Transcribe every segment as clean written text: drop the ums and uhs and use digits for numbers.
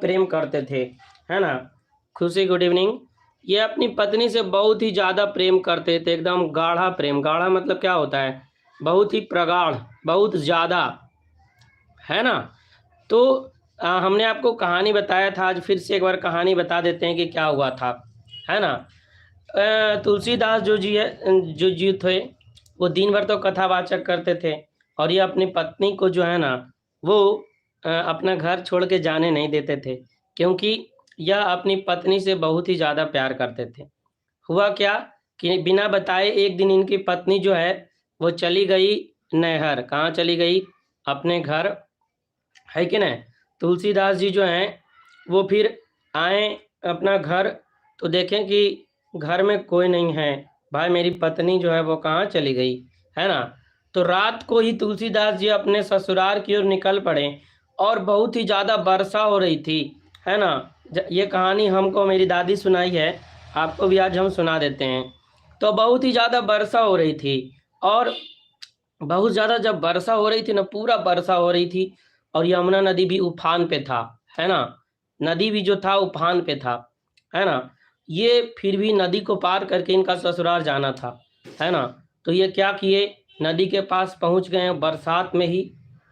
प्रेम करते थे, है ना। खुशी गुड इवनिंग। ये अपनी पत्नी से बहुत ही ज़्यादा प्रेम करते थे, एकदम गाढ़ा प्रेम। गाढ़ा मतलब क्या होता है? बहुत ही प्रगाढ़, बहुत ज़्यादा, है ना। तो हमने आपको कहानी बताया था, आज फिर से एक बार कहानी बता देते हैं कि क्या हुआ था, है ना। तुलसीदास जो जी थे, वो दिन भर तो कथावाचक करते थे, और ये अपनी पत्नी को जो है ना, वो अपना घर छोड़ के जाने नहीं देते थे, क्योंकि यह अपनी पत्नी से बहुत ही ज़्यादा प्यार करते थे। हुआ क्या कि बिना बताए एक दिन इनकी पत्नी जो है वो चली गई नैहर। कहाँ चली गई? अपने घर, है कि नहीं। तुलसीदास जी जो हैं वो फिर आए अपना घर, तो देखें कि घर में कोई नहीं है। भाई मेरी पत्नी जो है वो कहाँ चली गई, है ना। तो रात को ही तुलसीदास जी अपने ससुराल की ओर निकल पड़े, और बहुत ही ज़्यादा वर्षा हो रही थी, है ना। ये कहानी हमको मेरी दादी सुनाई है, आपको भी आज हम सुना देते हैं। तो बहुत ही ज़्यादा वर्षा हो रही थी, और बहुत ज़्यादा जब वर्षा हो रही थी ना, पूरा वर्षा हो रही थी, और यमुना नदी भी उफान पे था, है ना। नदी भी जो था उफान पे था, है ना। ये फिर भी नदी को पार करके इनका ससुराल जाना था, है ना। तो ये क्या किए, नदी के पास पहुंच गए बरसात में ही,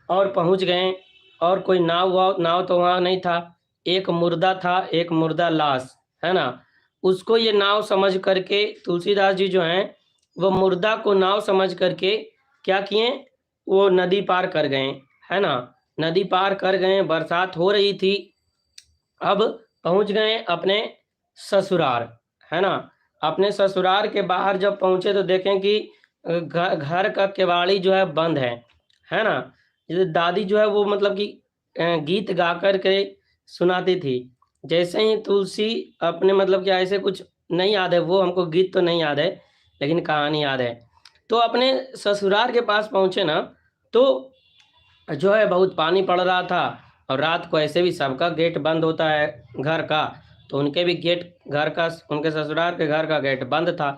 और पहुंच गए, और कोई नाव तो वहाँ नहीं था। एक मुर्दा था, एक मुर्दा लाश, है ना। उसको ये नाव समझ करके तुलसीदास जी जो हैं वो मुर्दा को नाव समझ करके क्या किए, वो नदी पार कर गए, है ना। नदी पार कर गए, बरसात हो रही थी। अब पहुंच गए अपने ससुराल, है ना। अपने ससुराल के बाहर जब पहुंचे तो देखें कि घर का केवाड़ी जो है बंद है ना। जैसे दादी जो है वो मतलब कि गीत गा कर के सुनाती थी। जैसे ही तुलसी अपने मतलब कि ऐसे कुछ नहीं याद है, वो हमको गीत तो नहीं याद है, लेकिन कहानी याद है। तो अपने ससुराल के पास पहुँचे ना, तो जो है बहुत पानी पड़ रहा था, और रात को ऐसे भी सबका गेट बंद होता है घर का, तो उनके भी गेट घर का, उनके ससुराल के घर का गेट बंद था,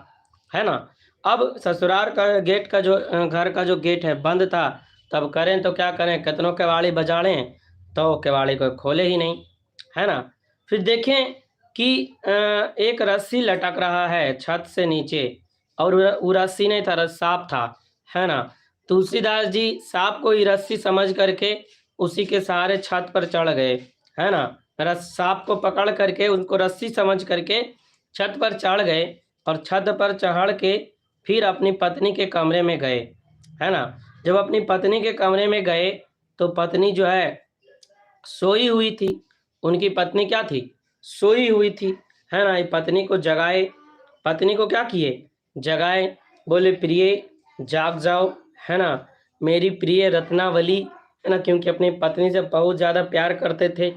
है ना। अब ससुराल का गेट का जो घर का जो गेट है बंद था, तब करें तो क्या करें, कितनों केवाड़ी बजाड़ें, तो केवाड़ी को खोले ही नहीं, है ना। फिर देखें कि एक रस्सी लटक रहा है छत से नीचे, और वो रस्सी नहीं था, सांप था, है ना। तुलसीदास जी सांप को ही रस्सी समझ करके उसी के सहारे छत पर चढ़ गए, है ना। सांप को पकड़ करके उनको रस्सी समझ करके छत पर चढ़ गए, और छत पर चढ़ के फिर अपनी पत्नी के कमरे में गए, है ना। जब अपनी पत्नी के कमरे में गए तो पत्नी जो है सोई हुई थी। उनकी पत्नी क्या थी? सोई हुई थी, है ना। ये पत्नी को जगाए, पत्नी को क्या किए? जगाए, बोले प्रिय जाग जाओ, है ना। मेरी प्रिय रत्नावली, है ना, क्योंकि अपनी पत्नी से बहुत ज़्यादा प्यार करते थे,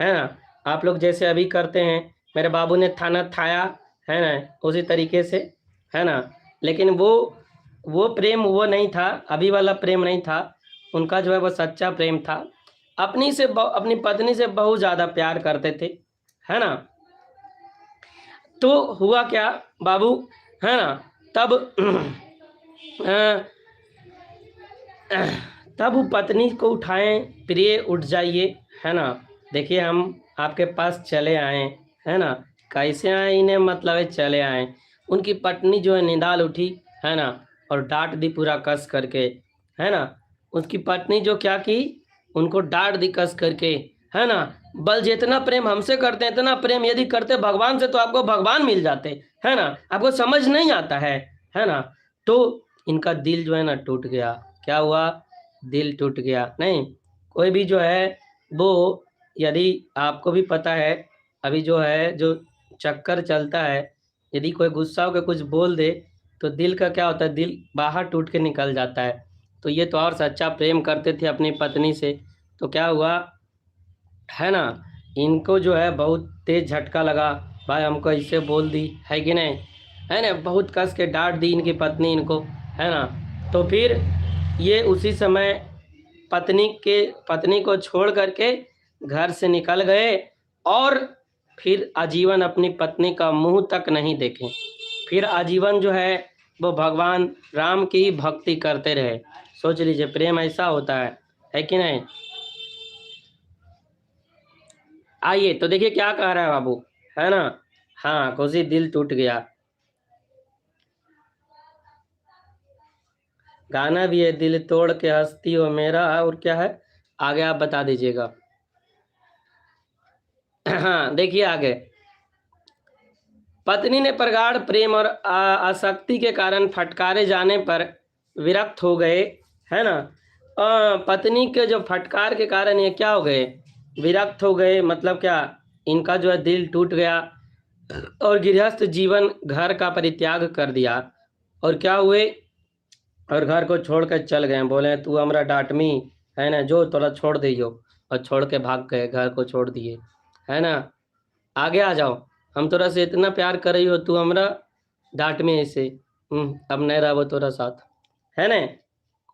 है ना। आप लोग जैसे अभी करते हैं, मेरे बाबू ने थाना थाया, है ना, उसी तरीके से, है ना। लेकिन वो प्रेम वो नहीं था, अभी वाला प्रेम नहीं था। उनका जो है वो सच्चा प्रेम था। अपनी पत्नी से बहुत ज़्यादा प्यार करते थे, है ना। तो हुआ क्या बाबू, है ना, तब अ, तब वो पत्नी को उठाएं, प्रिय उठ जाइए, है ना। देखिए हम आपके पास चले आए, है ना। कैसे आए, इन्हें मतलब है चले आए। उनकी पत्नी जो है निडाल उठी, है ना, और डांट दी पूरा कस करके, है ना। उसकी पत्नी जो क्या की, उनको डांट दी कस करके, है ना। बल जितना प्रेम हमसे करते हैं, इतना प्रेम यदि करते भगवान से तो आपको भगवान मिल जाते, है ना। आपको समझ नहीं आता है ना। तो इनका दिल जो है ना टूट गया। क्या हुआ? दिल टूट गया। नहीं, कोई भी जो है वो, यदि आपको भी पता है, अभी जो है जो चक्कर चलता है, यदि कोई गुस्सा होकर कुछ बोल दे तो दिल का क्या होता है, दिल बाहर टूट के निकल जाता है। तो ये तो और सच्चा प्रेम करते थे अपनी पत्नी से। तो क्या हुआ, है ना, इनको जो है बहुत तेज झटका लगा, भाई हमको ऐसे बोल दी, है कि नहीं, है ना। बहुत कस के डांट दी इनकी पत्नी इनको, है ना। तो फिर ये उसी समय पत्नी को छोड़ करके घर से निकल गए, और फिर आजीवन अपनी पत्नी का मुंह तक नहीं देखे। फिर आजीवन जो है वो भगवान राम की ही भक्ति करते रहे। सोच लीजिए, प्रेम ऐसा होता है कि नहीं। आइए तो देखिए क्या कह रहा है बाबू, है ना। हाँ, खुशी दिल टूट गया। गाना भी है, दिल तोड़ के हंसती हो मेरा, और क्या है आगे आप बता दीजिएगा। हाँ देखिए आगे, पत्नी ने प्रगाढ़ प्रेम और आसक्ति के कारण फटकारे जाने पर विरक्त हो गए, है ना। पत्नी के जो फटकार के कारण ये क्या हो गए, विरक्त हो गए, मतलब क्या, इनका जो है दिल टूट गया और गृहस्थ जीवन घर का परित्याग कर दिया, और क्या हुए, और घर को छोड़कर चल गए। बोले तू हमरा डांटमी, है ना, जो तोरा छोड़ दियो, और छोड़ के भाग गए, घर को छोड़ दिए, है ना। आगे आ जाओ, हम तोरा से इतना प्यार कर रही हो, तू हमरा डांट में ऐसे, अब नहीं रहो तोरा साथ, है ना।